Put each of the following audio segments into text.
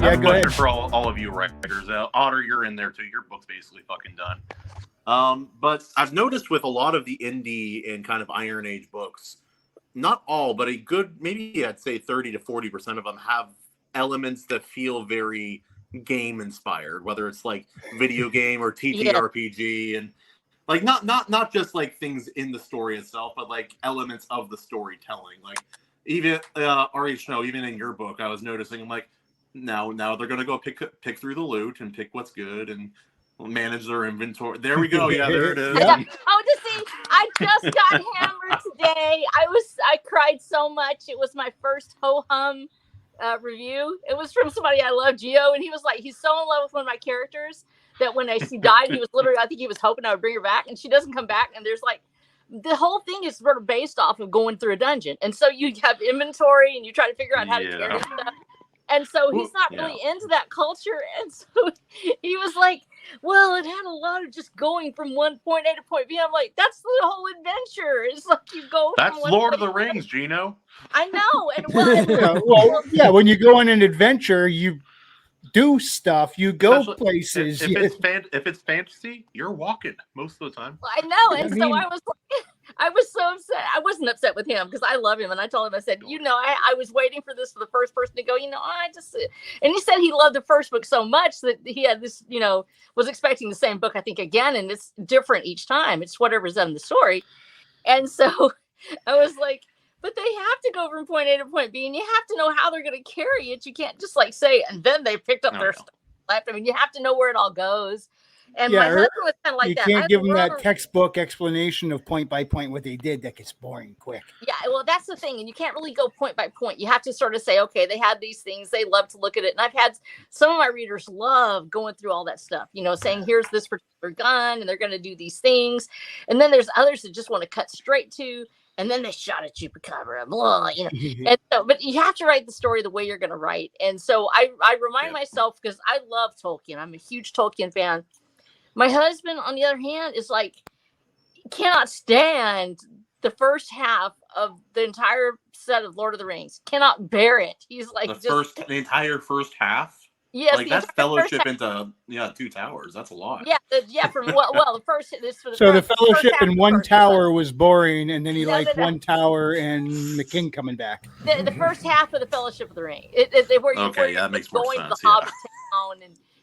I have Yeah, a go question ahead. for all of you writers. Otter, you're in there too. Your book's basically fucking done. But I've noticed with a lot of the indie and kind of Iron Age books, not all, but a good, maybe I'd say 30 to 40% of them have elements that feel very game inspired, whether it's like video game or TTRPG, and like not just like things in the story itself, but like elements of the storytelling. Like even R.H. Snow, even in your book, I was noticing, I'm like, now they're gonna go pick through the loot and pick what's good and manage their inventory. There we go. Yeah, there it is. Yeah. Oh, to see, I just got hammered today. I cried so much. It was my first ho-hum review. It was from somebody I love, Gio, and he was like, he's so in love with one of my characters that when she died, he was literally, I think he was hoping I would bring her back, and she doesn't come back. And there's like, the whole thing is sort of based off of going through a dungeon, and so you have inventory and you try to figure out how to carry stuff. And so he's not really into that culture. And so he was like, well, it had a lot of just going from one point A to point B. I'm like, that's the whole adventure. It's like you go. That's Lord of the Rings, Gino. I know. And when you go on an adventure, you do stuff. You go places. If it's fantasy, you're walking most of the time. I know. And so I was like, I was so upset. I wasn't upset with him because I love him. And I told him, I said, I was waiting for this for the first person to go, and he said he loved the first book so much that he had this, was expecting the same book, I think, again. And it's different each time. It's whatever's in the story. And so I was like, but they have to go from point A to point B, and you have to know how they're going to carry it. You can't just like say, and then they picked up their stuff left. I mean, you have to know where it all goes. And my husband was kind of like that. You can't give them that textbook explanation of point by point what they did. That gets boring quick. Yeah, well, that's the thing. And you can't really go point by point. You have to sort of say, okay, they had these things. They love to look at it. And I've had some of my readers love going through all that stuff, saying, here's this particular gun, and they're going to do these things. And then there's others that just want to cut straight to, and then they shot at Chupacabra, blah, And so, but you have to write the story the way you're going to write. And so I remind myself, because I love Tolkien. I'm a huge Tolkien fan. My husband, on the other hand, is like, cannot stand the first half of the entire set of Lord of the Rings. Cannot bear it. He's like, the entire first half. Yes, like that's Fellowship into Two Towers. That's a lot. Yeah. From the first. So the Fellowship in One Tower was boring, and then he liked One Tower and the King coming back. The first half of the Fellowship of the Ring, where that makes more going sense. To the Hobbit town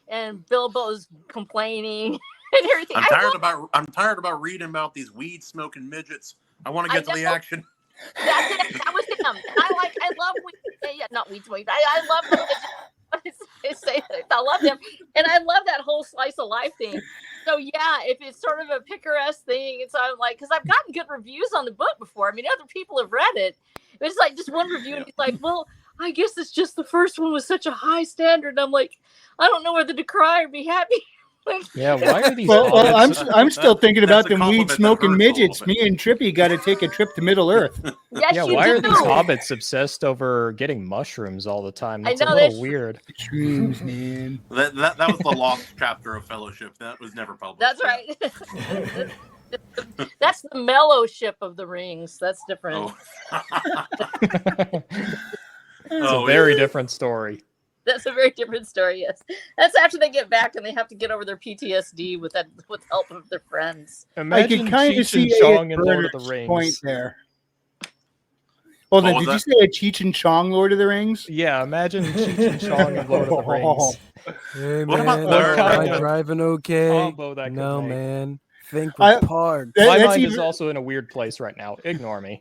and Bilbo's complaining and everything. I'm tired about reading about these weed smoking midgets. I want to get to the action. That's it. That was him. I love weed. Yeah, not weed smoking. I love them. I love them, and I love that whole slice of life thing. So if it's sort of a picaresque thing, and so I'm like, because I've gotten good reviews on the book before. I mean, other people have read it. It's like just one review, and he's like, well, I guess it's just the first one was such a high standard. And I'm like, I don't know whether to cry or be happy. Yeah, why are these? Well, I'm still thinking about them weed smoking midgets. Me and Trippy got to take a trip to Middle Earth. Yes, why are these hobbits obsessed over getting mushrooms all the time? That's a little weird. Shrooms, man. That was the lost chapter of Fellowship. That was never published. That's right. That's the mellowship of the rings. That's different. It's a very different story. That's a very different story. Yes, that's after they get back and they have to get over their PTSD with help of their friends. Imagine I can kind of see Chong in Lord of the Rings. Point there. Hold on, did you say a Cheech and Chong Lord of the Rings? Yeah, imagine Cheech and Chong in Lord of the Rings. Hey, what man, about am I driving okay? Combo that no, make. man. Think with parts. My mind is also in a weird place right now. Ignore me.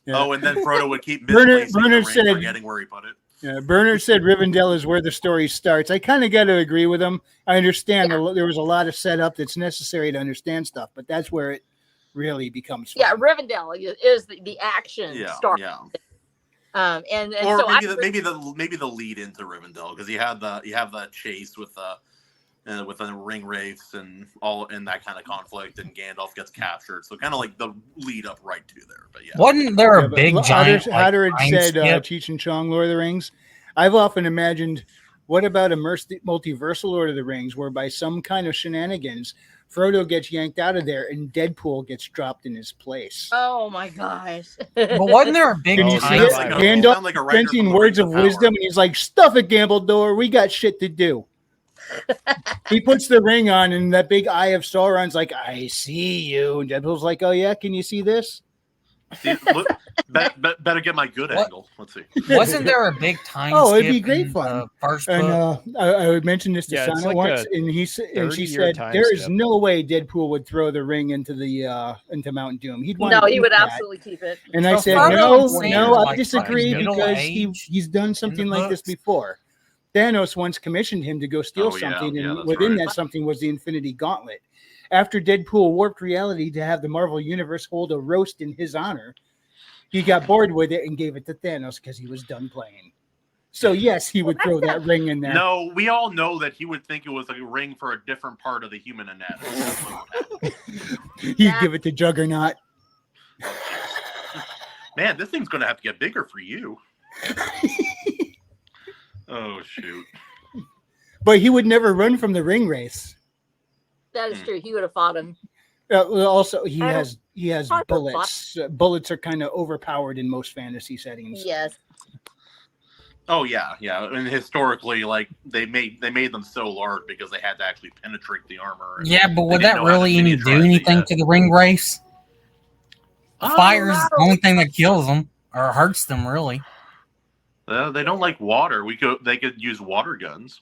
Yeah. And then Frodo would keep Bernard said, forgetting where he put it. Yeah, Bernard said Rivendell is where the story starts. I kind of got to agree with him. I understand there was a lot of setup that's necessary to understand stuff, but that's where it really becomes fun. Yeah, Rivendell is the action start. Yeah. And or so maybe the lead into Rivendell, because you have the chase with the ring wraiths and all in that kind of conflict, and Gandalf gets captured. So kind of like the lead up right to there. But yeah, wasn't there a big giant? Hatter had said Cheech and Chong Lord of the Rings. I've often imagined, what about a multiversal Lord of the Rings, where by some kind of shenanigans, Frodo gets yanked out of there, and Deadpool gets dropped in his place. Oh my gosh. But wasn't there a big And you Oh, see yeah. it, Like Gandalf sound like a writer printing from the words Rings of of wisdom, Power. and he's like, "Stuff it, Gambledore. We got shit to do." He puts the ring on, and that big eye of Sauron's like, "I see you." And Deadpool's like, "Oh yeah, can you see this?" See, look, better get my good What? angle. Let's see. Wasn't there a big time Oh, it'd be skip great in fun. the first And book? I would mention this to Yeah, it's Sana like once, a and he and she 30-year said time there is skip. no way Deadpool would throw the ring into the into Mount Doom. He'd want No, to he keep would that. absolutely keep it. And I So said, Frodo no, and Sam no, are I like disagree fucking because middle-aged he's done something in the like this books. before. Thanos once commissioned him to go steal Oh, yeah, something, yeah, and that's within right. that something was the Infinity Gauntlet. After Deadpool warped reality to have the Marvel Universe hold a roast in his honor, he got bored with it and gave it to Thanos because he was done playing. So yes, he would throw that ring in there. No, we all know that he would think it was a ring for a different part of the human anatomy. That's what would happen. He'd give it to Juggernaut. Man, this thing's going to have to get bigger for you. Oh, shoot. But he would never run from the ring race. That is true. He would have fought him. Also, he I has don't- bullets. Bullets are kind of overpowered in most fantasy settings. Yes. Oh, yeah, yeah. And historically, like, they made them so large because they had to actually penetrate the armor. And Yeah, but they would didn't that know how to really even miniaturize do it anything yet. to the ring race? Oh, Fire's the no. only thing that kills them or hurts them, really. They don't like water. They could use water guns.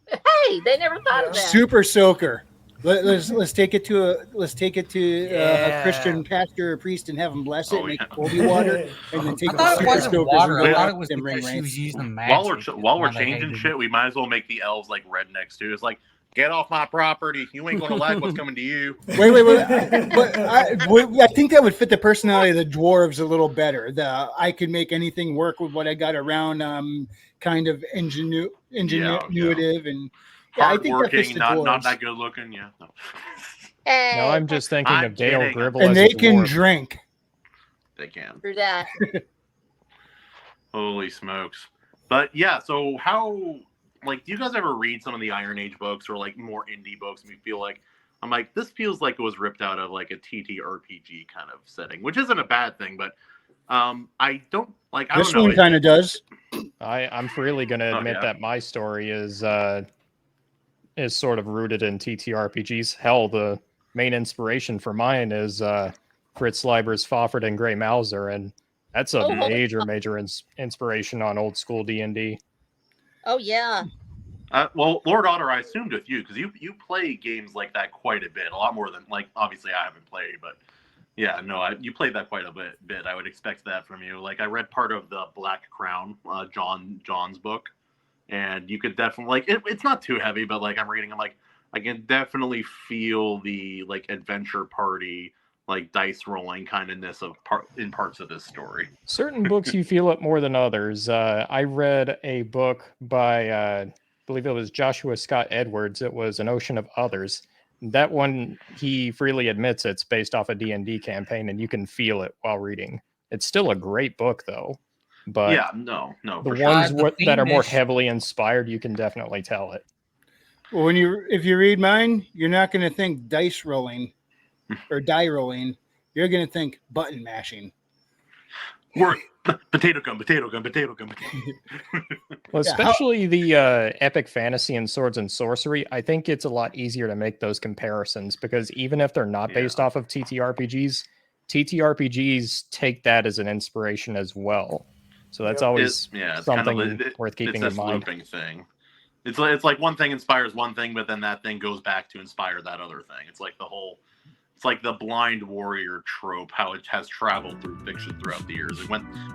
Hey, they never thought of that. Super soaker. Let's take it to a Yeah. Christian pastor or priest and have him bless it, Oh, make yeah. it holy water, and then take I the thought it super wasn't soakers water. and I go thought out it was them ring because she was race. using While magic. we're Now they changing hated shit, it. we might as well make the elves like rednecks too. It's like, get off my property. You ain't gonna like what's coming to you. Wait. But I think that would fit the personality of the dwarves a little better. I could make anything work with what I got around. Kind of ingenuitive and yeah, I think that fits Hardworking, the not dwarves. that good looking. Yeah. No. Hey, Now I'm just thinking I'm of Dale kidding. Gribble and as they a can dwarf. drink. They can. through that. Holy smokes. But yeah, so how, like, do you guys ever read some of the Iron Age books or like more indie books and you feel like, I'm like, this feels like it was ripped out of like a TTRPG kind of setting, which isn't a bad thing, but I don't like, I This don't know. one kind of does. I'm freely going to Oh, admit yeah. that my story is sort of rooted in TTRPGs. Hell, the main inspiration for mine is Fritz Leiber's Fafhrd and Grey Mauser, and that's a Oh, major inspiration on old school D&D. Oh yeah. Well, Lord Otter, I assumed with you because you play games like that quite a bit, a lot more than like obviously I haven't played, but yeah, no, you played that quite a bit. I would expect that from you. Like I read part of the Black Crown, John's book, and you could definitely like it's not too heavy, but like I'm reading, I'm like I can definitely feel the like adventure party like dice rolling kind of ness of in parts of this story. Certain books you feel it more than others. I read a book by I believe it was Joshua Scott Edwards. It was An Ocean of Others. That one, he freely admits it's based off a D&D campaign, and you can feel it while reading. It's still a great book, though. But Yeah, no, the for sure. ones The that are more theme is- heavily inspired, you can definitely tell it. Well, if you read mine, you're not going to think dice rolling or die rolling. You're going to think button mashing. We're potato gun. Well, Yeah, especially the epic fantasy and swords and sorcery, I think it's a lot easier to make those comparisons because even if they're not based off of TTRPGs take that as an inspiration as well. So that's always it's something kind of worth keeping it's in mind. looping thing. It's like one thing inspires one thing, but then that thing goes back to inspire that other thing. It's like it's like the blind warrior trope, how it has traveled through fiction throughout the years. It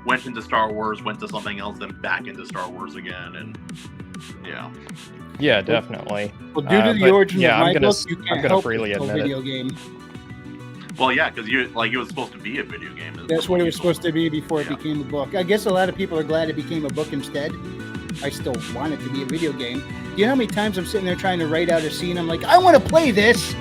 went into Star Wars, went to something else, then back into Star Wars again, and yeah. Yeah, definitely. Well, due to the but origin yeah, of my I'm gonna, book, you I'm can't gonna help freely it's a admit it. video game. Well, yeah, because it was supposed to be a video game. That's what it was supposed to be before it became a book. I guess a lot of people are glad it became a book instead. I still want it to be a video game. Do you know how many times I'm sitting there trying to write out a scene? I'm like, I want to play this.